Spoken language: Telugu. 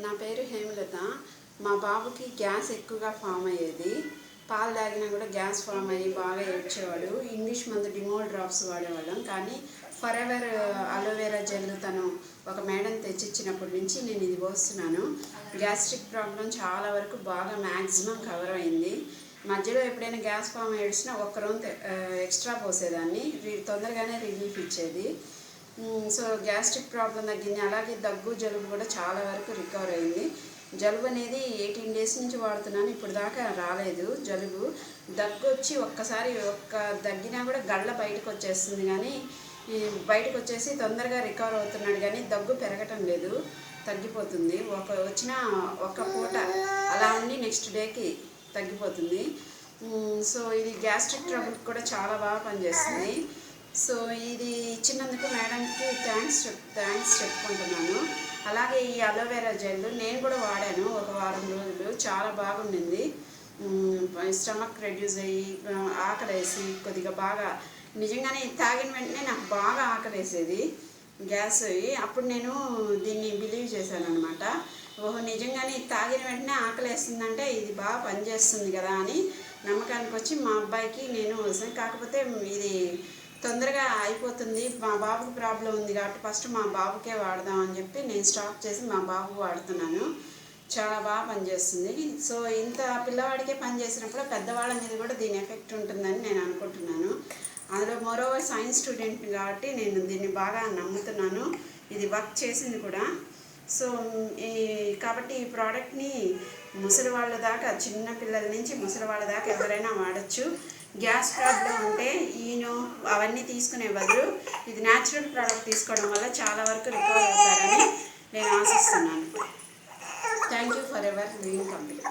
నా పేరు హేమలత. మా బాబుకి గ్యాస్ ఎక్కువగా ఫామ్ అయ్యేది. పాలు తాగినా కూడా గ్యాస్ ఫామ్ అయ్యి బాగా ఏడ్చేవాడు. ఇంగ్లీష్ మందు డిమోల్ డ్రాప్స్ వాడేవాళ్ళం. కానీ ఫరెవర్ అలోవెరా జెల్ తను ఒక మేడం తెచ్చిచ్చినప్పటి నుంచి నేను ఇది పోస్తున్నాను. గ్యాస్ట్రిక్ ప్రాబ్లం చాలా వరకు బాగా మ్యాక్సిమం కవర్ అయింది. మధ్యలో ఎప్పుడైనా గ్యాస్ ఫామ్ ఏడ్చినా ఒక్క రోజు ఎక్స్ట్రా పోసేదాన్ని, తొందరగానే రిలీఫ్ ఇచ్చేది. సో గ్యాస్ట్రిక్ ప్రాబ్లం తగ్గింది. అలాగే దగ్గు జలుబు కూడా చాలా వరకు రికవర్ అయింది. జలుబు అనేది 18 డేస్ నుంచి వాడుతున్నాను, ఇప్పుడు దాకా రాలేదు జలుబు. దగ్గు వచ్చి ఒక్కసారి దగ్గినా కూడా గళ్ళ బయటకు వచ్చేస్తుంది, కానీ బయటకు వచ్చేసి తొందరగా రికవర్ అవుతున్నాడు. కానీ దగ్గు పెరగటం లేదు, తగ్గిపోతుంది. వచ్చిన ఒక్క పూట అలా ఉండి నెక్స్ట్ డేకి తగ్గిపోతుంది. సో ఇది గ్యాస్ట్రిక్ ట్రబుల్ కూడా చాలా బాగా పనిచేస్తుంది. సో ఇది ఇచ్చినందుకు మేడంకి థ్యాంక్స్ చెప్పుకుంటున్నాను. అలాగే ఈ అలోవెరా జెల్ నేను కూడా వాడాను ఒక వారం రోజులు, చాలా బాగుండింది. స్టమక్ రెడ్యూస్ అయ్యి ఆకలేసి కొద్దిగా బాగా నిజంగానే తాగిన వెంటనే నాకు బాగా ఆకలేసేది గ్యాస్ అయ్యి. అప్పుడు నేను దీన్ని బిలీవ్ చేశాను అనమాట. ఓహో నిజంగానే తాగిన వెంటనే ఆకలేస్తుందంటే ఇది బాగా పనిచేస్తుంది కదా అని నమ్మకానికి వచ్చి మా అబ్బాయికి నేను వేసాను. కాకపోతే ఇది తొందరగా అయిపోతుంది, మా బాబుకి ప్రాబ్లం ఉంది కాబట్టి ఫస్ట్ మా బాబుకే వాడదాం అని చెప్పి నేను స్టాప్ చేసి మా బాబు వాడుతున్నాను. చాలా బాగా పనిచేస్తుంది. సో ఇంత పిల్లవాడికే పనిచేసినప్పుడు పెద్దవాళ్ళ మీద కూడా దీని ఎఫెక్ట్ ఉంటుందని నేను అనుకుంటున్నాను. అందులో మోరోవర్ సైన్స్ స్టూడెంట్ కాబట్టి నేను దీన్ని బాగా నమ్ముతున్నాను. ఇది వర్క్ చేసింది కూడా. సో కాబట్టి ఈ ప్రోడక్ట్ని ముసలి వాళ్ళ దాకా, చిన్న పిల్లల నుంచి ముసలి వాళ్ళ దాకా ఎవరైనా వాడచ్చు. గ్యాస్ ప్రాబ్లం ఉంటే ఈనో అవన్నీ తీసుకునే బదులు ఇది న్యాచురల్ ప్రోడక్ట్ తీసుకోవడం వల్ల చాలా వరకు రికవర్ అవుతారని నేను ఆశిస్తున్నాను. Thank you for ever doing company.